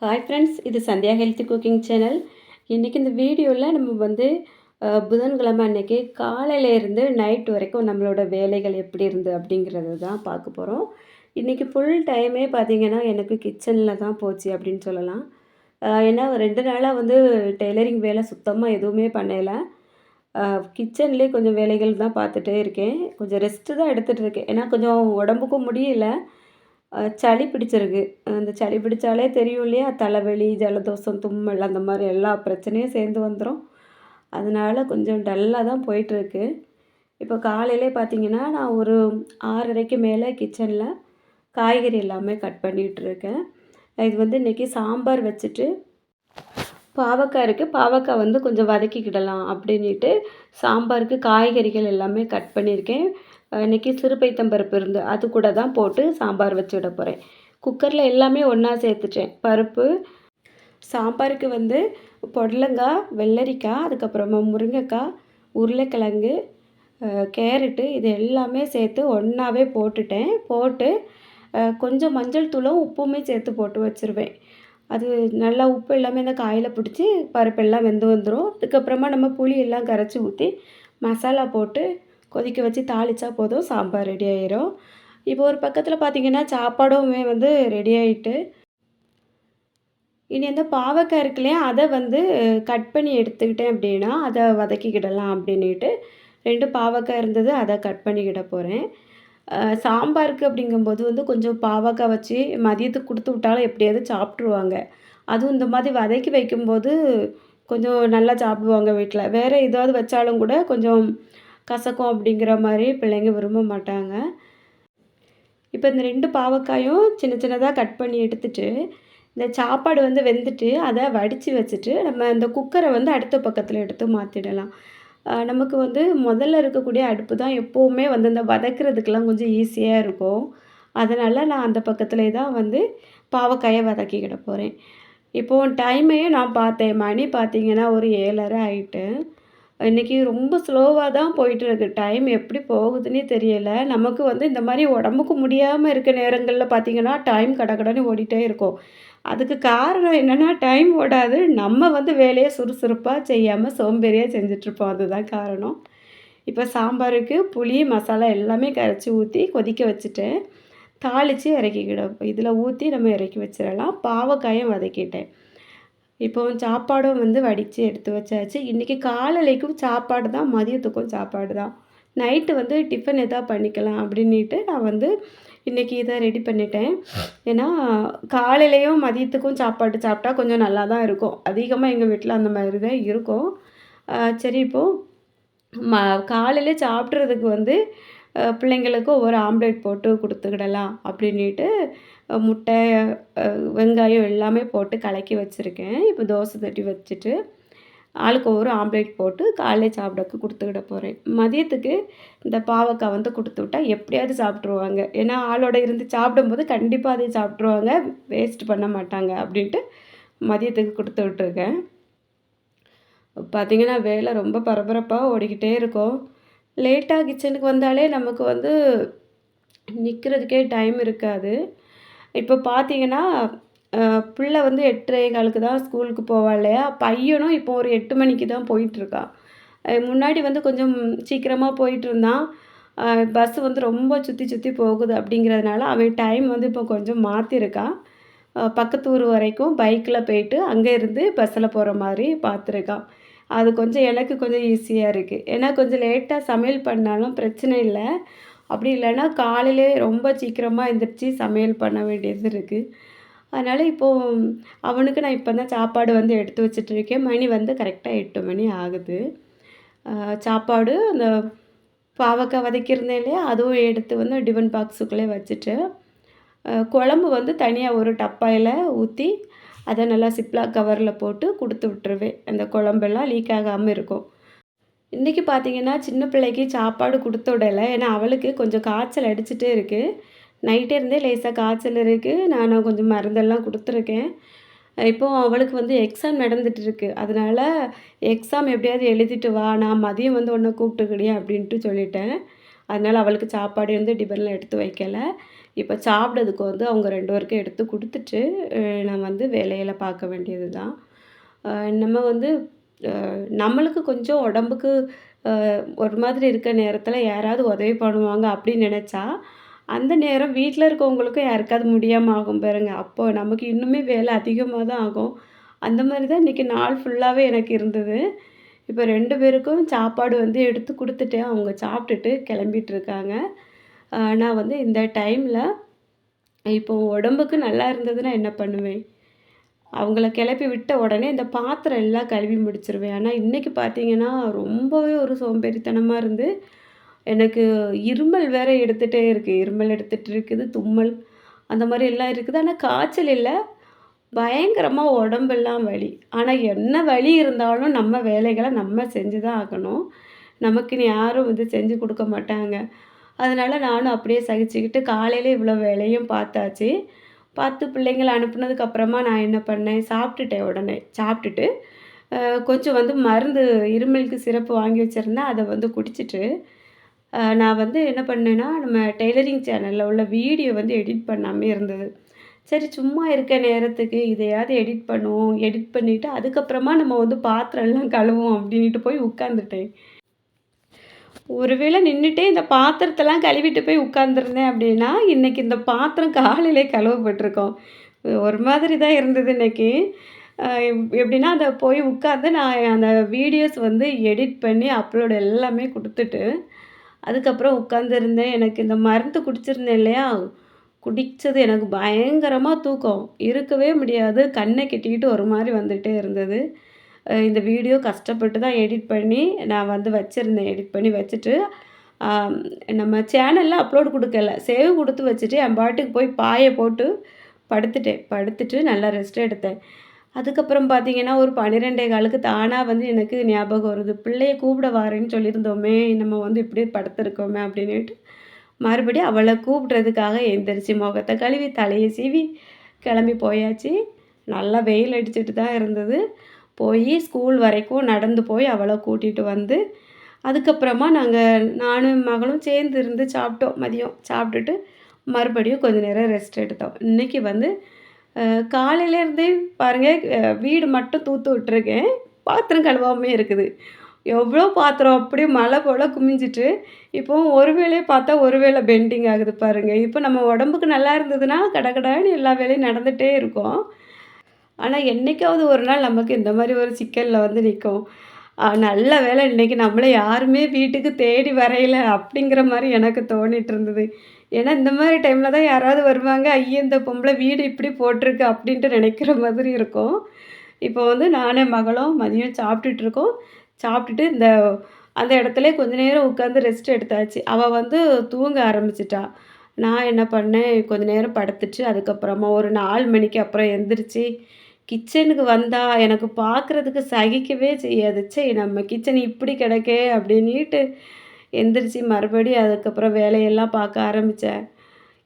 Hi friends, இது Sandhya healthy cooking channel. இன்றைக்கி இந்த வீடியோவில் நம்ம புதன்கிழமை அன்னைக்கு காலையிலேருந்து நைட் வரைக்கும் நம்மளோட வேலைகள் எப்படி இருந்து அப்படிங்கிறது தான் பார்க்க போகிறோம். இன்றைக்கி ஃபுல் டைமே பார்த்திங்கன்னா எனக்கு கிச்சனில் தான் போச்சு அப்படின்னு சொல்லலாம். ஏன்னா 2 நாளாக டெய்லரிங் வேலை சுத்தமாக எதுவுமே பண்ணலை. கிச்சன்லேயே கொஞ்சம் வேலைகள் தான் பார்த்துட்டே இருக்கேன். கொஞ்சம் ரெஸ்ட்டு தான் எடுத்துகிட்டு இருக்கேன். ஏன்னா கொஞ்சம் உடம்புக்கும் முடியல. சளி பிடிச்சிருக்கு. அந்த சளி பிடிச்சாலே தெரியும் இல்லையா? தலைவலி, ஜலதோஷம், தும்மல் அந்த மாதிரி எல்லா பிரச்சனையும் சேர்ந்து வந்துடும். அதனால கொஞ்சம் டல்லாக தான் போயிட்டுருக்கு. இப்போ காலையிலே பார்த்தீங்கன்னா, நான் ஒரு 6:30க்கு மேலே கிச்சனில் காய்கறி எல்லாமே கட் பண்ணிகிட்ருக்கேன். இது இன்றைக்கி சாம்பார் வச்சுட்டு பாவக்காய் இருக்குது. பாவக்காய் கொஞ்சம் வதக்கிக்கிடலாம் அப்படின்ட்டு சாம்பாருக்கு காய்கறிகள் எல்லாமே கட் பண்ணியிருக்கேன். இன்றைக்கி சிறுபைத்தம்பருப்பு இருந்து அது கூட தான் போட்டு சாம்பார் வச்சு விட போகிறேன். குக்கரில் எல்லாமே ஒன்றா சேர்த்துட்டேன். பருப்பு, சாம்பாருக்கு பொடலங்காய், வெள்ளரிக்காய், அதுக்கப்புறமா முருங்கைக்காய், உருளைக்கிழங்கு, கேரட்டு இது எல்லாமே சேர்த்து ஒன்றாவே போட்டுட்டேன். போட்டு கொஞ்சம் மஞ்சள் தூளும் உப்புமே சேர்த்து போட்டு வச்சுருவேன். அது நல்லா உப்பு எல்லாமே அந்த காயில் பிடிச்சி பருப்பெல்லாம் வெந்து வந்துடும். அதுக்கப்புறமா நம்ம புளி எல்லாம் கரைச்சி ஊற்றி மசாலா போட்டு கொதிக்க வச்சு தாளித்தா போதும், சாம்பார் ரெடி ஆயிரும். இப்போ ஒரு பக்கத்தில் பார்த்திங்கன்னா சாப்பாடுமே ரெடி ஆகிட்டு, இனி அந்த பாவக்காய் இருக்கு இல்லையா, அதை கட் பண்ணி எடுத்துக்கிட்டேன் அப்படின்னா அதை வதக்கிக்கிடலாம் அப்படின்ட்டு 2 பாவக்காய் இருந்தது, அதை கட் பண்ணிக்கிட போகிறேன். சாம்பாருக்கு அப்படிங்கும்போது கொஞ்சம் பாவக்காய் வச்சு மதியத்துக்கு கொடுத்து விட்டாலும் எப்படியாவது சாப்பிட்ருவாங்க. அதுவும் இந்த மாதிரி வதக்கி வைக்கும்போது கொஞ்சம் நல்லா சாப்பிடுவாங்க வீட்டில். வேறு ஏதாவது வச்சாலும் கூட கொஞ்சம் கசக்கும் அப்படிங்கிற மாதிரி பிள்ளைங்க விரும்ப மாட்டாங்க. இப்போ இந்த 2 பாவக்காயும் சின்ன சின்னதாக கட் பண்ணி எடுத்துட்டு, இந்த சாப்பாடு வெந்துட்டு அதை வடித்து வச்சுட்டு நம்ம இந்த குக்கரை அடுத்த பக்கத்தில் எடுத்து மாற்றிடலாம். நமக்கு முதல்ல இருக்கக்கூடிய அடுப்பு தான் எப்போவுமே இந்த வதக்கிறதுக்கெல்லாம் கொஞ்சம் ஈஸியாக இருக்கும். அதனால் நான் அந்த பக்கத்திலே தான் பாவக்காயை வதக்கிக்கிட போகிறேன். இப்போது டைமையும் நான் பார்த்தேன். மணி பார்த்திங்கன்னா ஒரு 7:30 ஆகிட்டு. இன்றைக்கி ரொம்ப ஸ்லோவாக தான் போயிட்டுருக்கு. டைம் எப்படி போகுதுன்னே தெரியலை. நமக்கு இந்த மாதிரி உடம்புக்கு முடியாமல் இருக்க நேரங்களில் பார்த்திங்கன்னா டைம் கடகடன்னு ஓடிட்டே இருக்கும். அதுக்கு காரணம் என்னென்னா, டைம் ஓடாது. நம்ம வேலையை சுறுசுறுப்பாக செய்யாமல் சோம்பேறியாக செஞ்சிட்ருப்போம். அதுதான் காரணம். இப்போ சாம்பாருக்கு புளி, மசாலா எல்லாமே கரைச்சி ஊற்றி கொதிக்க வச்சுட்டேன். தாளித்து இறக்கிக்கிடும். இதில் ஊற்றி நம்ம இறக்கி வச்சிடலாம். பாவக்காயும் வதக்கிட்டேன். இப்போ சாப்பாடும் வடித்து எடுத்து வச்சாச்சு. இன்றைக்கி காலையிலைக்கும் சாப்பாடு தான், மதியத்துக்கும் சாப்பாடு தான். நைட்டு டிஃபன் எதாவது பண்ணிக்கலாம் அப்படின்ட்டு நான் இன்றைக்கி இதை ரெடி பண்ணிட்டேன். ஏன்னா காலையிலையும் மதியத்துக்கும் சாப்பாடு சாப்பிட்டா கொஞ்சம் நல்லா தான் இருக்கும். அதிகமாக எங்கள் வீட்டில் அந்த மாதிரி தான் இருக்கும். சரி, இப்போது காலையில சாப்பிட்றதுக்கு பிள்ளைங்களுக்கு ஒரு ஆம்லேட் போட்டு கொடுத்துக்கிடலாம் அப்படின்ட்டு முட்டை, வெங்காயம் எல்லாமே போட்டு கலக்கி வச்சுருக்கேன். இப்போ தோசை தட்டி வச்சுட்டு ஆளுக்கு ஒரு ஆம்லேட் போட்டு காலையில சாப்பிடக்கு கொடுத்துக்கிட போகிறேன். மதியத்துக்கு இந்த பாவக்காய் கொடுத்து விட்டா எப்படியாவது சாப்பிட்ருவாங்க. ஏன்னா ஆளோட இருந்து சாப்பிடும்போது கண்டிப்பாக அதை சாப்பிட்ருவாங்க, வேஸ்ட் பண்ண மாட்டாங்க அப்படின்ட்டு மதியத்துக்கு கொடுத்து விட்ருக்கேன். பார்த்திங்கன்னா வேலை ரொம்ப பரபரப்பாக ஓடிக்கிட்டே இருக்கும். லேட்டாக கிச்சனுக்கு வந்தாலே நமக்கு நிற்கிறதுக்கே டைம் இருக்காது. இப்போ பார்த்தீங்கன்னா பிள்ளை 8:15க்கு தான் ஸ்கூலுக்கு போவா இல்லையா? பையனும் இப்போ ஒரு 8 மணிக்கு தான் போயிட்டுருக்கான். முன்னாடி கொஞ்சம் சீக்கிரமாக போயிட்டுருந்தான். பஸ் ரொம்ப சுற்றி சுற்றி போகுது அப்படிங்கிறதுனால அவன் டைம் இப்போ கொஞ்சம் மாற்றிருக்கான். பக்கத்து ஊர் வரைக்கும் பைக்கில் போயிட்டு அங்கேருந்து பஸ்ஸில் போகிற மாதிரி பார்த்துருக்கான். அது கொஞ்சம் எனக்கு கொஞ்சம் ஈஸியாக இருக்குது. ஏன்னா கொஞ்சம் லேட்டாக சமையல் பண்ணாலும் பிரச்சனை இல்லை. அப்படி இல்லைன்னா காலையிலே ரொம்ப சீக்கிரமாக எந்திரிச்சு சமையல் பண்ண வேண்டியது இருக்குது. அதனால் இப்போது அவனுக்கு நான் இப்போ தான் சாப்பாடு எடுத்து வச்சிட்ருக்கேன். மணி கரெக்டாக 8 மணி ஆகுது. சாப்பாடு அந்த பாவக்காய் வதக்கியிருந்தேன் இல்லையா, அதுவும் எடுத்து டிஃபன் பாக்ஸுக்குள்ளே வச்சுட்டு, குழம்பு தனியாக ஒரு டப்பாயில் ஊற்றி அதை நல்லா சிப்லாக் கவரில் போட்டு கொடுத்து விட்டுருவேன். அந்த குழம்பெல்லாம் லீக் ஆகாமல் இருக்கும். இன்றைக்கி பார்த்திங்கன்னா சின்ன பிள்ளைக்கு சாப்பாடு கொடுத்து விடலை. ஏன்னா அவளுக்கு கொஞ்சம் காய்ச்சல் அடிச்சுட்டே இருக்குது. நைட்டே இருந்தே லேசாக காய்ச்சல் இருக்குது. நான் கொஞ்சம் மருந்தெல்லாம் கொடுத்துருக்கேன். இப்போது அவளுக்கு எக்ஸாம் நடந்துகிட்ருக்கு. அதனால் எக்ஸாம் எப்படியாவது எழுதிட்டு வா, நான் மதியம் உன்னை கூப்பிட்டுக்கிடியேன் அப்படின்ட்டு சொல்லிட்டேன். அதனால் அவளுக்கு சாப்பாடு டிஃபனில் எடுத்து வைக்கலை. இப்போ சாப்பிட்றதுக்கு வந்து அவங்க 2 பேருக்கும் எடுத்து குடுத்துட்டு, நான் வந்து வேலைகள பார்க்க வேண்டியது தான். அ நம்ம வந்து நம்மளுக்கு கொஞ்சம் உடம்புக்கு ஒரு மாதிரி இருக்க நேரத்தில யாராவது உதவி பண்ணுவாங்க அப்படின்னு நெனச்சா, அந்த நேரம் வீட்ல இருக்கவங்களுக்கும் யாருக்காவது முடியாம ஆகும் பாருங்க. அப்போ நமக்கு இன்னுமே வேலை அதிகமா தான் ஆகும். அந்த மாரி தான் இன்னைக்கு நாள் ஃபுல்லாவே எனக்கு இருந்தது. இப்ப 2 பேருக்கும் சாப்பாடு வந்து எடுத்து குடுத்துட்டேன். அவங்க சாப்பிட்டுட்டு கெளம்பிட்டுருக்காங்க. நான் வந்து இந்த டைம்ல இப்போ உடம்புக்கு நல்லா இருந்ததுன்னா என்ன பண்ணுவேன்? அவங்கள கிளப்பி விட்ட உடனே இந்த பாத்திரம் எல்லாம் கழுவி முடிச்சுருவேன். ஆனா, இன்னைக்கு பார்த்தீங்கன்னா, ரொம்பவே ஒரு சோம்பேறித்தனமா இருந்து, எனக்கு இருமல் வேற எடுத்துட்டே இருக்கு. இருமல் எடுத்துட்டு இருக்குது, தும்மல் அந்த மாரி எல்லாம் இருக்குது. ஆனா, காய்ச்சல் இல்ல. பயங்கரமா உடம்பெல்லாம் வலி. ஆனா, என்ன வலி இருந்தாலும் நம்ம வேலைகள நம்ம செஞ்சு தான் ஆகணும். நமக்குன்னு யாரும் வந்து செஞ்சு குடுக்க மாட்டாங்க. அதனால நானும் அப்படியே சகிச்சுக்கிட்டு காலையில இவ்வளோ வேலையும் பார்த்தாச்சு. பார்த்து பிள்ளைங்கள அனுப்புனதுக்கு அப்புறமா நான் என்ன பண்ணேன், சாப்பிட்டுட்டேன் உடனே. சாப்பிட்டுட்டு அ கொஞ்சம் வந்து மருந்து இருமலுக்கு சிரப்பு வாங்கி வச்சிருந்தேன். அத வந்து குடிச்சிட்டு, நான் வந்து என்ன பண்ணேன்னா, நம்ம டெய்லரிங் சேனல்ல உள்ள வீடியோ வந்து எடிட் பண்ணாமயே இருந்தது. சரி சும்மா இருக்க நேரத்துக்கு இதையாவது எடிட் பண்ணுவோம். எடிட் பண்ணிட்டு அதுக்கப்புறமா நம்ம வந்து பாத்திரம்லாம் கழுவுவோம் அப்டின்ட்டு போய் உட்காந்துட்டேன். ஒருவேளை நின்னுட்டே இந்த பாத்திரத்தெல்லாம் கழுவிட்டு போய் உட்காந்துருந்தேன் அப்டின்னா, இன்னைக்கு இந்த பாத்திரம் காலையிலே கழுவப்பட்டுருக்கும். ஒரு மாதிரி தான் இருந்தது இன்னைக்கு. எப்டின்னா, அத போய் உட்காந்து நான் அந்த வீடியோஸ் வந்து எடிட் பண்ணி அப்லோட் எல்லாமே குடுத்துட்டு, அதுக்கப்புறம் உட்காந்துருந்தேன். எனக்கு இந்த மருந்து குடிச்சிருந்தேன் இல்லையா? குடிச்சது எனக்கு பயங்கரமா தூக்கம். இருக்கவே முடியாது. கண்ண கெட்டிக்கிட்டு ஒரு மாரி வந்துட்டே இருந்தது. இந்த வீடியோ கஷ்டப்பட்டு தான் எடிட் பண்ணி நான் வந்து வச்சிருந்தேன். எடிட் பண்ணி வச்சுட்டு, ஆம் நம்ம சேனல்ல அப்லோட் குடுக்கல. சேவ் குடுத்து வச்சுட்டு, என் பாட்டுக்கு போய் பாய போட்டு படுத்துட்டேன். படுத்துட்டு நல்லா ரெஸ்ட் எடுத்தேன். அதுக்கப்புறம் பார்த்தீங்கன்னா, ஒரு 12:15க்கு தானா வந்து எனக்கு ஞாபகம் வருது. பிள்ளைய கூப்பிட வாரேன்னு சொல்லியிருந்தோமே! நம்ம வந்து இப்படியே படுத்துருக்கோமே! அப்படின்னுட்டு, மறுபடியும் அவள கூப்பிடுறதுக்காக எந்திரிச்சு முகத்த கழுவி, தலைய சீவி கிளம்பி போயாச்சு. நல்லா வெயில் அடிச்சுட்டு தான் இருந்தது. போயி ஸ்கூல் வரைக்கும் நடந்து போய் அவள கூட்டிட்டு வந்து, அதுக்கப்புறமா நானும் என் மகளும் சேர்ந்து இருந்து சாப்பிட்டோம் மதியம். சாப்பிட்டுட்டு மறுபடியும் கொஞ்ச நேரம் ரெஸ்ட் எடுத்தோம். இன்னைக்கு வந்து அ காலையிலேருந்தே பாருங்க வீடு மட்டும் தூத்து விட்டுருக்கேன். பாத்திரம் கழுவாமயே இருக்குது. எவ்வளோ பாத்திரம் அப்படியே மலை போல குமிஞ்சிட்டு, இப்போ ஒரு வேலைய பார்த்தா ஒரு வேலை பெண்டிங் ஆகுது பாருங்க. இப்போ நம்ம உடம்புக்கு நல்லா இருந்ததுன்னா, கடகடன்னு எல்லா வேலையும் நடந்துட்டே இருக்கும். ஆனா, என்னைக்காவது ஒரு நாள் நமக்கு இந்த மாரி ஒரு சிக்கல்ல வந்து நிக்கும். நல்ல வேளை இன்னைக்கு நம்மள யாருமே வீட்டுக்கு தேடி வரையல அப்படிங்கிற மாரி எனக்கு தோணிட்டு இருந்தது. ஏன்னா, இந்த மாரி டைம்ல தான் யாராவது வருவாங்க. ஐய! இந்த பொம்பள வீடு இப்படி போட்டிருக்கு அப்படின்ட்டு நினைக்கிற மாதிரி இருக்கும். இப்போ வந்து நானும் மகளும் மதியம் சாப்பிட்டுட்டு இருக்கோம். சாப்பிட்டுட்டு அந்த இடத்துலயே கொஞ்ச நேரம் உட்காந்து ரெஸ்ட் எடுத்தாச்சு. அவ வந்து தூங்க ஆரம்பிச்சுட்டா. நான் என்ன பண்ணேன், கொஞ்ச நேரம் படுத்துட்டு, அதுக்கப்புறமா ஒரு 4 மணிக்கு அப்புறம் எந்திரிச்சு, கிச்சனுக்கு வந்தா எனக்கு பார்க்குறதுக்கு சகிக்கவே செய்யாது. ச்சே! நம்ம கிச்சன் இப்படி கிடக்கே அப்படின்னிட்டு எந்திரிச்சு மறுபடியும் அதுக்கப்புறம் வேலையெல்லாம் பார்க்க ஆரம்பிச்சேன்.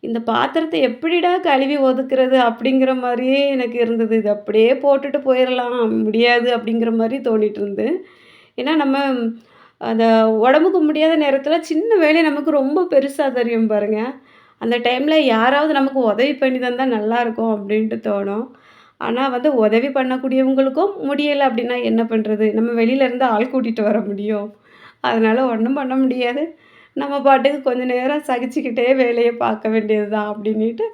இந்த பாத்திரத்த எப்படிடா கழுவி ஒதுக்குறது அப்படிங்கிற மாரியே எனக்கு இருந்தது. இத அப்படியே போட்டுட்டு போயிரலாம், முடியாது அப்படிங்கிற மாரி தோணிட்டு இருந்து. ஏன்னா நம்ம அந்த உடம்புக்கு முடியாத நேரத்தில சின்ன வேலை நமக்கு ரொம்ப பெருசா தெரியும் பாருங்க. அந்த டைம்ல யாராவது நமக்கு உதவி பண்ணி தந்தா நல்லாயிருக்கும் அப்படின்ட்டு தோணும். ஆனா வந்து உதவி பண்ணக்கூடியவங்களுக்கும் முடியல அப்படின்னா என்ன பண்றது? நம்ம வெளியில இருந்து ஆள் கூட்டிட்டு வர முடியும். அதனால ஒண்ணும் பண்ண முடியாது. நம்ம பாட்டுக்கு கொஞ்ச நேரம் சகிச்சுக்கிட்டே வேலைய பார்க்க வேண்டியது தான் அப்படின்னிட்டு,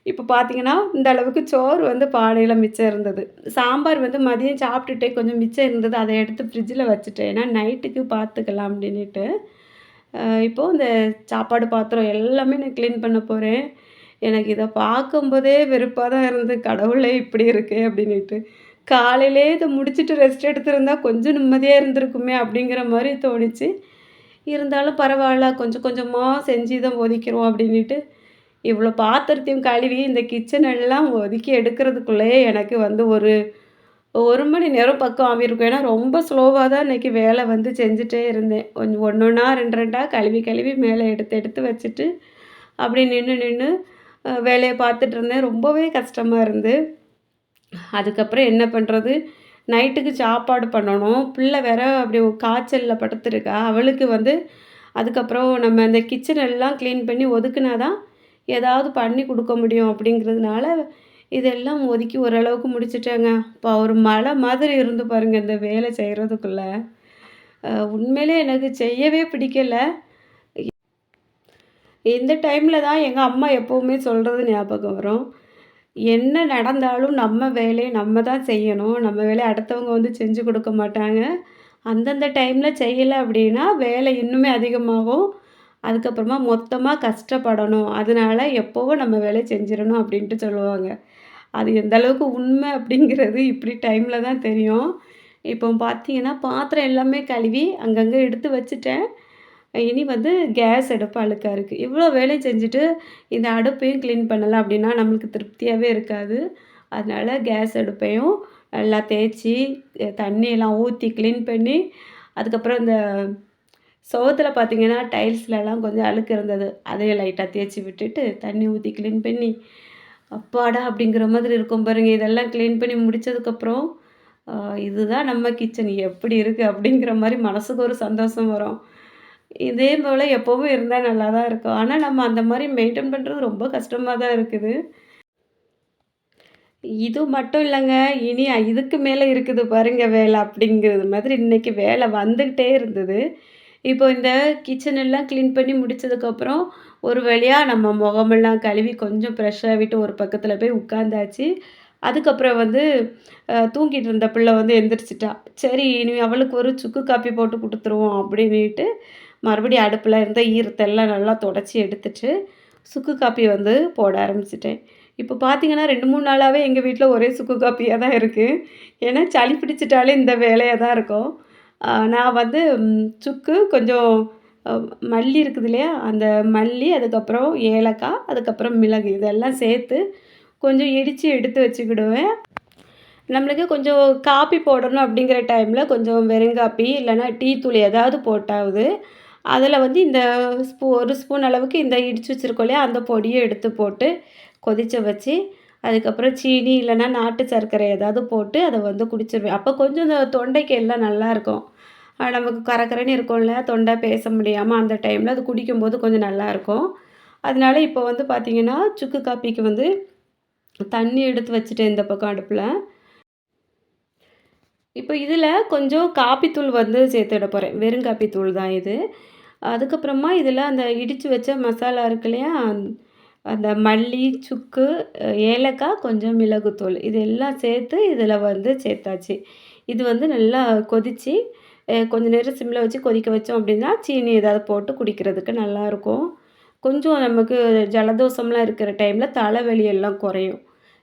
இப்ப பார்த்தீங்கன்னா, இந்த அளவுக்கு சோறு வந்து பானையில மிச்சம் இருந்தது. சாம்பார் வந்து மதியம் சாப்பிட்டுட்டே கொஞ்சம் மிச்சம் இருந்தது. அத எடுத்து ஃப்ரிட்ஜில வச்சுட்டேன். ஏன்னா நைட்டுக்கு பார்த்துக்கலாம் அப்படின்னிட்டு. இப்போ இந்த சாப்பாடு பாத்திரம் எல்லாமே நான் கிளீன் பண்ண போறேன். எனக்கு இத பார்க்கும்போதே வெறுப்பா தான் இருந்தது. கடவுளே! இப்படி இருக்கே! அப்படின்னிட்டு. காலையிலேயே இத முடிச்சுட்டு ரெஸ்ட் எடுத்திருந்தா கொஞ்சம் நிம்மதியா இருந்திருக்குமே! அப்படிங்கிற மாரி தோணுச்சு. இருந்தாலும் பரவால்ல. கொஞ்சம் கொஞ்சமா செஞ்சு தான் ஒதிக்கிறோம் அப்படின்னிட்டு, இவ்வளோ பாத்திரத்தையும் கழுவி இந்த கிச்சன் எல்லாம் ஒதுக்கி எடுக்கிறதுக்குள்ளயே எனக்கு வந்து ஒரு 1 மணி நேரம் பக்கம் ஆகியிருக்கும். ஏன்னா ரொம்ப ஸ்லோவா தான் இன்னைக்கு வேலை வந்து செஞ்சுட்டே இருந்தேன். கொஞ்சம் ஒண்ணொண்ணா 2, 2ஆ கழுவி கழுவி மேல எடுத்து எடுத்து வச்சுட்டு, அப்படி நின்னு நின்னு வேலைய பார்த்துட்டு இருந்தேன். ரொம்பவே கஷ்டமா இருந்து, அதுக்கப்புறம் என்ன பண்றது? நைட்டுக்கு சாப்பாடு பண்ணணும். பிள்ளை வேற அப்படி காய்ச்சல்ல படுத்துருக்கா. அவளுக்கு வந்து அதுக்கப்புறம் நம்ம அந்த கிச்சன் எல்லாம் கிளீன் பண்ணி ஒதுக்குனா தான், ஏதாவது பண்ணி குடுக்க முடியும் அப்படிங்கிறதுனால, இதெல்லாம் ஒதுக்கி ஓரளவுக்கு முடிச்சுட்டேங்க. அப்பா ஒரு மலை மாதிரி இருந்து பாருங்க இந்த வேலை செய்றதுக்குள்ள. உண்மையிலே எனக்கு செய்யவே பிடிக்கல. இந்த டைம்ல தான் எங்க அம்மா எப்பவுமே சொல்றது ஞாபகம் வரும். என்ன நடந்தாலும் நம்ம வேலைய நம்ம தான் செய்யணும். நம்ம வேலைய அடுத்தவங்க வந்து செஞ்சு குடுக்க மாட்டாங்க. அந்தந்த டைம்ல செய்யல அப்படின்னா, வேலை இன்னுமே அதிகமாகும். அதுக்கப்புறமா மொத்தமா கஷ்டப்படணும். அதனால எப்பவும் நம்ம வேலைய செஞ்சிரணும் அப்படின்ட்டு சொல்லுவாங்க. அது எந்த அளவுக்கு உண்மை அப்படிங்கிறது இப்படி டைம்ல தான் தெரியும். இப்போ பார்த்தீங்கன்னா, பாத்திரம் எல்லாமே கழுவி அங்கங்க எடுத்து வச்சுட்டேன். இனி வந்து கேஸ் அடுப்பு அழுக்கா இருக்கு. இவ்வளோ வேலையும் செஞ்சுட்டு, இந்த அடுப்பையும் கிளீன் பண்ணல அப்படின்னா, நம்மளுக்கு திருப்தியாவே இருக்காது. அதனால கேஸ் அடுப்பையும் நல்லா தேய்ச்சி, தண்ணியெல்லாம் ஊத்தி கிளீன் பண்ணி, அதுக்கப்புறம் இந்த சுவத்துல பார்த்தீங்கன்னா, டைல்ஸ்லலாம் கொஞ்சம் அழுக்கு இருந்தது. அதையும் லைட்டா தேய்ச்சி விட்டுட்டு, தண்ணி ஊத்தி கிளீன் பண்ணி, அப்பாடா! அப்படிங்கிற மாதிரி இருக்கும் பாருங்க. இதெல்லாம் கிளீன் பண்ணி முடிச்சதுக்கப்புறம், அ இதுதான் நம்ம கிச்சன் எப்படி இருக்கு? அப்படிங்கிற மாரி மனசுக்கு ஒரு சந்தோஷம் வரும். இதே போல எப்பவும் இருந்தா நல்லா தான் இருக்கும். ஆனா, நம்ம அந்த மாரி மெயின்டெயின் பண்றது ரொம்ப கஷ்டமா தான் இருக்குது. இது மட்டும் இல்லங்க. இனி இதுக்கு மேல இருக்குது பாருங்க வேலை அப்படிங்கிறது மாதிரி இன்னைக்கு வேலை வந்துகிட்டே இருந்தது. இப்போ இந்த கிச்சன் எல்லாம் கிளீன் பண்ணி முடிச்சதுக்கப்புறம், ஒரு வழியா நம்ம முகமெல்லாம் கழுவி கொஞ்சம் ஃப்ரெஷ் ஆவிட்டு ஒரு பக்கத்துல போய் உட்காந்தாச்சு. அதுக்கப்புறம் வந்து தூங்கிட்டு இருந்த பிள்ளை வந்து எந்திரிச்சுட்டா. சரி இனி அவளுக்கு ஒரு சுக்கு காப்பி போட்டு குடுத்துருவோம் அப்படின்னிட்டு, மறுபடியும் அடுப்புல இருந்த ஈரத்தெல்லாம் நல்லா தொடச்சி எடுத்துட்டு, சுக்கு காப்பி வந்து போட ஆரம்பிச்சுட்டேன். இப்போ பார்த்தீங்கன்னா 2, 3 நாளாவே எங்க வீட்ல ஒரே சுக்கு காப்பியா தான் இருக்கு. ஏன்னா சளி பிடிச்சிட்டாலே இந்த வேலையா தான் இருக்கும். நான் வந்து சுக்கு கொஞ்சம் அ மல்லி இருக்குது இல்லையா? அந்த மல்லி, அதுக்கப்புறம் ஏலக்காய், அதுக்கப்புறம் மிளகு இதெல்லாம் சேர்த்து கொஞ்சம் இடிச்சு எடுத்து வச்சுக்கிடுவேன். நம்மளுக்கு கொஞ்சம் காப்பி போடணும் அப்படிங்கிற டைம்ல கொஞ்சம் வெறுங்காப்பி இல்லைன்னா டீ தூள் ஏதாவது போட்டாவது, அதில வந்து இந்த 1 ஸ்பூன் அளவுக்கு இந்த இடிச்சு வச்சிருக்கோம் இல்லையா? அந்த பொடிய எடுத்து போட்டு கொதிச்ச வச்சு, அதுக்கப்புறம் சீனி இல்லைன்னா நாட்டு சர்க்கரை ஏதாவது போட்டு அத வந்து குடிச்சிருவேன். அப்போ கொஞ்சம் இந்த தொண்டைக்கு எல்லாம் நல்லாயிருக்கும். நமக்கு கரகரன்னு இருக்கும்ல, தொண்டை பேச முடியாம அந்த டைம்ல அது குடிக்கும்போது கொஞ்சம் நல்லாயிருக்கும். அதனால இப்போ வந்து பார்த்தீங்கன்னா, சுக்கு காப்பிக்கு வந்து தண்ணி எடுத்து வச்சுட்டேன் இந்த பக்கம் அடுப்புல. இப்போ இதில கொஞ்சம் காப்பி தூள் வந்து சேர்த்துட போறேன். வெறும் காப்பி தூள் தான் இது. அதுக்கப்புறமா இதில அந்த இடிச்சு வச்ச மசாலா இருக்கு இல்லையா? அந்த மல்லி, சுக்கு, ஏலக்காய், கொஞ்சம் மிளகுத்தூள் இது எல்லாம் சேர்த்து இதில வந்து சேர்த்தாச்சு. இது வந்து நல்லா கொதிச்சு, கொஞ்ச நேரம் சிம்ல வச்சு கொதிக்க வச்சோம் அப்படின்னா, சீனி ஏதாவது போட்டு குடிக்கிறதுக்கு நல்லாயிருக்கும். கொஞ்சம் நமக்கு ஜலதோஷம்லாம் இருக்கிற டைம்ல தலைவலி எல்லாம் குறையும்.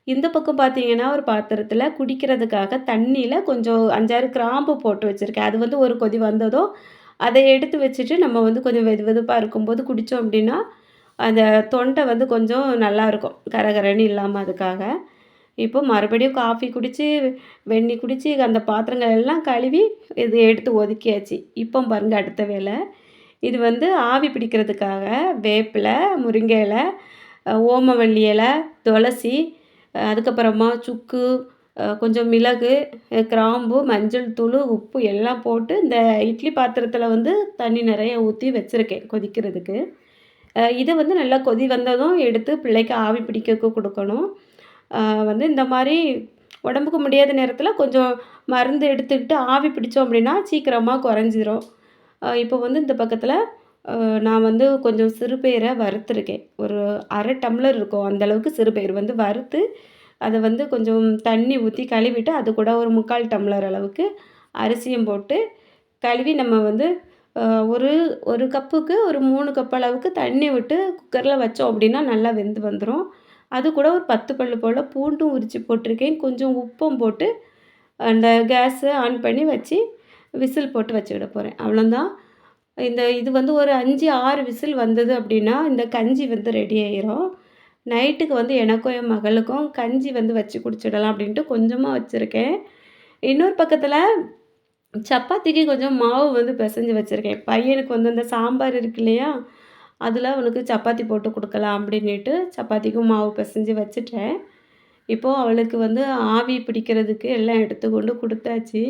இந்த பக்கம் பார்த்தீங்கன்னா, ஒரு பாத்திரத்தில குடிக்கிறதுக்காக தண்ணீல கொஞ்சம் 5, 6 கிராம்பு போட்டு வச்சிருக்கேன். அது வந்து ஒரு கொதி வந்ததும், அத எடுத்து வச்சுட்டு நம்ம வந்து கொஞ்சம் வெது வெதுப்பா இருக்கும்போது குடிச்சோம் அப்டின்னா, அந்த தொண்டை வந்து கொஞ்சம் நல்லாயிருக்கும். கரகரன்னு இல்லாம அதுக்காக. இப்போ மறுபடியும் காஃபி குடிச்சு, வெந்நீ குடிச்சு, அந்த பாத்திரங்கள் எல்லாம் கழுவி, இது எடுத்து ஒதுக்கியாச்சு. இப்போ பாருங்க அடுத்த வேல. இது வந்து ஆவி பிடிக்கிறதுக்காக வேப்பில, முருங்கை இல, ஓமவல்லி இல, துளசி, அதுக்கப்புறமா சுக்கு, கொஞ்சம் மிளகு, கிராம்பு, மஞ்சள் தூளு, உப்பு எல்லாம் போட்டு இந்த இட்லி பாத்திரத்தில வந்து தண்ணி நெறைய ஊத்தி வச்சிருக்கேன் கொதிக்கிறதுக்கு. இத வந்து நல்லா கொதி வந்ததும் எடுத்து பிள்ளைக்கு ஆவி பிடிக்கக்கு குடுக்கணும். அ வந்து இந்த மாரி உடம்புக்கு முடியாத நேரத்தில கொஞ்சம் மருந்து எடுத்துக்கிட்டு ஆவி பிடிச்சோம் அப்டின்னா, சீக்கிரமா கொறைஞ்சிரும். இப்போ வந்து இந்த பக்கத்தில நான் வந்து கொஞ்சம் சிறுபயிர வறுத்துருக்கேன். ஒரு 1/2 டம்ளர் இருக்கும். அந்த அளவுக்கு சிறுபயிறு வந்து வறுத்து, அத வந்து கொஞ்சம் தண்ணி ஊத்தி கழுவிட்டு, அது கூட ஒரு 3/4 டம்ளர் அளவுக்கு அரிசியும் போட்டு, கழுவி நம்ம வந்து அ ஒரு 1 கப்புக்கு ஒரு 3 கப் அளவுக்கு தண்ணி விட்டு குக்கர்ல வச்சோம் அப்டின்னா, நல்லா வெந்து வந்துரும். அது கூட ஒரு 10 பல்லு போல பூண்டும் உரிச்சு போட்டிருக்கேன். கொஞ்சம் உப்பும் போட்டு, அந்த கேஸ ஆன் பண்ணி வச்சு, விசில் போட்டு வச்சுவிட போறேன். அவ்வளோதான். இது வந்து ஒரு 5, 6 விசில் வந்தது அப்டின்னா, இந்த கஞ்சி வந்து ரெடி ஆயிரும். நைட்டுக்கு வந்து எனக்கும் என் மகளுக்கும் கஞ்சி வந்து வச்சு குடிச்சிடலாம் அப்டின்ட்டு கொஞ்சமா வச்சிருக்கேன். இன்னொரு பக்கத்தில சப்பாத்திக்கு கொஞ்சம் மாவு வந்து பெசஞ்சு வச்சிருக்கேன். பையனுக்கு வந்து அந்த சாம்பார் இருக்கு இல்லையா? அதில அவனுக்கு சப்பாத்தி போட்டு குடுக்கலாம் அப்டின்னிட்டு சப்பாத்திக்கும் மாவு பெசஞ்சு வச்சுட்டேன். இப்போ அவளுக்கு வந்து ஆவி பிடிக்கிறதுக்கு எல்லாம் எடுத்து கொண்டு குடுத்தாச்சு.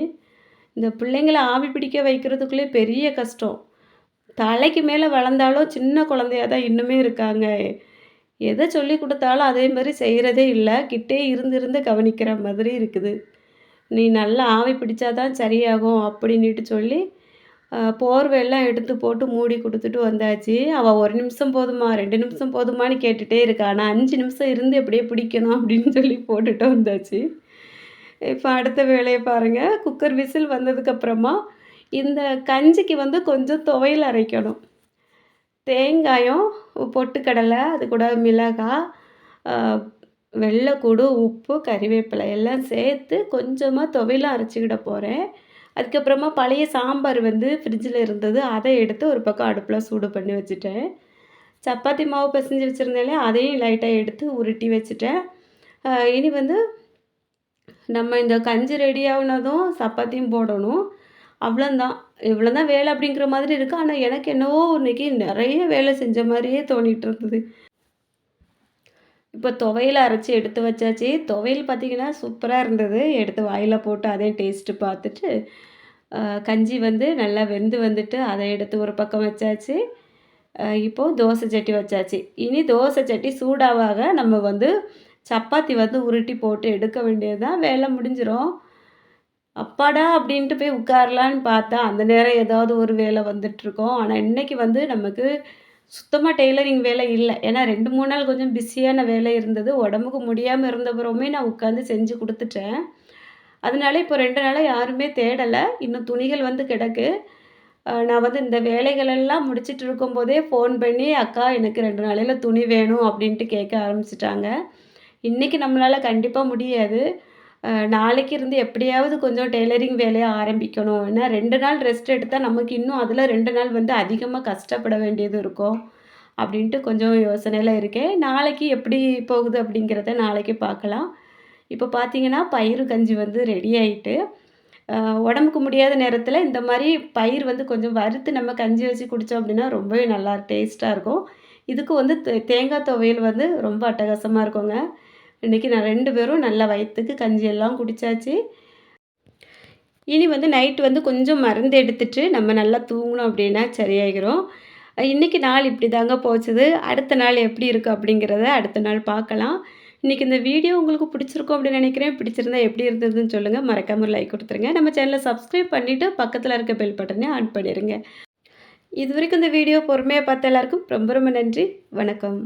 இந்த பிள்ளைங்கள ஆவி பிடிக்க வைக்கிறதுக்குள்ளே பெரிய கஷ்டம். தலைக்கு மேல வளர்ந்தாலும் சின்ன குழந்தையா தான் இன்னுமே இருக்காங்க. எத சொல்லிக் குடுத்தாலும் அதே மாரி செய்றதே இல்ல. கிட்டயே இருந்து இருந்து கவனிக்கிற மாதிரி இருக்குது. "நீ நல்லா ஆவி பிடிச்சா தான் சரியாகும்" அப்படின்னுட்டு சொல்லி, போர்வையெல்லாம் எடுத்து போட்டு மூடி குடுத்துட்டு வந்தாச்சு. அவ 1 நிமிஷம் போதுமா, 2 நிமிஷம் போதுமான்னு கேட்டுட்டே இருக்கா. நான் 5 நிமிஷம் இருந்து எப்படியே பிடிக்கணும் அப்படின்னு சொல்லி போட்டுட்டு வந்தாச்சு. இப்ப அடுத்த வேலைய பாருங்க. குக்கர் விசில் வந்ததுக்கப்புறமா, இந்த கஞ்சிக்கு வந்து கொஞ்சம் துவையல் அரைக்கணும். தேங்காயும், பொட்டுக்கடலை, அது கூட மிளகாய், அ வெல்லக்கூடு, உப்பு, கறிவேப்பிலை எல்லாம் சேர்த்து கொஞ்சமா துவையலும் அரைச்சுக்கிட போறேன். அதுக்கப்புறமா பழைய சாம்பார் வந்து ஃப்ரிட்ஜில இருந்தது. அத எடுத்து ஒரு பக்கம் அடுப்புல சூடு பண்ணி வச்சுட்டேன். சப்பாத்தி மாவு பெசஞ்சு வச்சிருந்தேன் இல்லையா, அதையும் லைட்டா எடுத்து உருட்டி வச்சுட்டேன். இனி வந்து நம்ம இந்த கஞ்சி ரெடி ஆவுனதும் சப்பாத்தியும் போடணும். அவ்வளோதான். இவ்வளோதான் வேலை அப்படிங்கிற மாதிரி இருக்கு. ஆனா, எனக்கு என்னவோ இன்னைக்கு நெறைய வேலை செஞ்ச மாரியே தோணிட்டு இருந்தது. இப்போ துவையல் அரைச்சு எடுத்து வச்சாச்சு. துவையல் பார்த்தீங்கன்னா, சூப்பரா இருந்தது. எடுத்து வாயில போட்டு அதையும் டேஸ்ட்டு பார்த்துட்டு, கஞ்சி வந்து நல்லா வெந்து வந்துட்டு, அத எடுத்து ஒரு பக்கம் வச்சாச்சு. இப்போ தோசை சட்டி வச்சாச்சு. இனி தோசை சட்டி சூடாவாக நம்ம வந்து சப்பாத்தி வந்து உருட்டி போட்டு எடுக்க வேண்டியது தான். வேலை முடிஞ்சிரும். அப்பாடா! அப்படின்ட்டு போய் உட்காரலான்னு பார்த்தா, அந்த நேரம் ஏதாவது ஒரு வேலை வந்துட்டுருக்கும். ஆனா, இன்னைக்கு வந்து நமக்கு சுத்தமா டெய்லரிங் வேலை இல்ல. ஏன்னா 2, 3 நாள் கொஞ்சம் பிஸியான வேலை இருந்தது. உடம்புக்கு முடியாம இருந்தப்புறமே நான் உட்காந்து செஞ்சு குடுத்துட்டேன். அதனால இப்போ 2 நாளா யாருமே தேடல. இன்னும் துணிகள் வந்து கிடக்கு. நான் வந்து இந்த வேலைகள் எல்லாம் முடிச்சுட்டு இருக்கும்போதே ஃபோன் பண்ணி, "அக்கா எனக்கு 2 நாளையில துணி வேணும்" அப்படின்ட்டு கேட்க ஆரம்பிச்சுட்டாங்க. இன்னைக்கு நம்மளால கண்டிப்பா முடியாது. நாளைக்கு இருந்து எப்படியாவது கொஞ்சம் டெய்லரிங் வேலைய ஆரம்பிக்கணும். ஏன்னா 2 நாள் ரெஸ்ட் எடுத்தா நமக்கு இன்னும் அதில 2 நாள் வந்து அதிகமா கஷ்டப்பட வேண்டியது இருக்கும். அப்படின்ட்டு கொஞ்சம் யோசனையில இருக்கேன். நாளைக்கு எப்படி போகுது அப்படிங்கிறத நாளைக்கு பார்க்கலாம். இப்போ பார்த்தீங்கன்னா, பயிறு கஞ்சி வந்து ரெடி ஆயிட்டு, அ உடம்புக்கு முடியாத நேரத்தில இந்த மாரி பயிர் வந்து கொஞ்சம் வறுத்து நம்ம கஞ்சி வச்சு குடிச்சோம் அப்படின்னா, ரொம்பவே நல்லா டேஸ்ட்டா இருக்கும். இதுக்கு வந்து தேங்காய் துவையல் வந்து ரொம்ப அட்டகாசமா இருக்குங்க. இன்னைக்கு நான் 2 பேரும் நல்லா வயித்துக்கு கஞ்சி எல்லாம் குடிச்சாச்சு. இனி வந்து நைட் வந்து கொஞ்சம் மருந்து எடுத்துட்டு நம்ம நல்லா தூங்குனோம் அப்படின்னா சரியாகிரும். இன்னைக்கு நாள் இப்படி தாங்க போச்சுது. அடுத்த நாள் எப்படி இருக்கு அப்படிங்கிறத அடுத்த நாள் பார்க்கலாம். இன்னைக்கு இந்த வீடியோ உங்களுக்கு பிடிச்சிருக்கும் அப்படின்னு நினைக்கிறேன். பிடிச்சிருந்தா எப்படி இருந்ததுன்னு சொல்லுங்க. மறக்காம ஒரு லைக் குடுத்துருங்க. நம்ம சேனல சப்ஸ்கிரைப் பண்ணிட்டு பக்கத்துல இருக்க பெல் பட்டனையும் ஆன் பண்ணிருங்க. இதுவரைக்கும் இந்த வீடியோ பொறுமையா பார்த்த எல்லாருக்கும் ரொம்ப ரொம்ப நன்றி. வணக்கம்.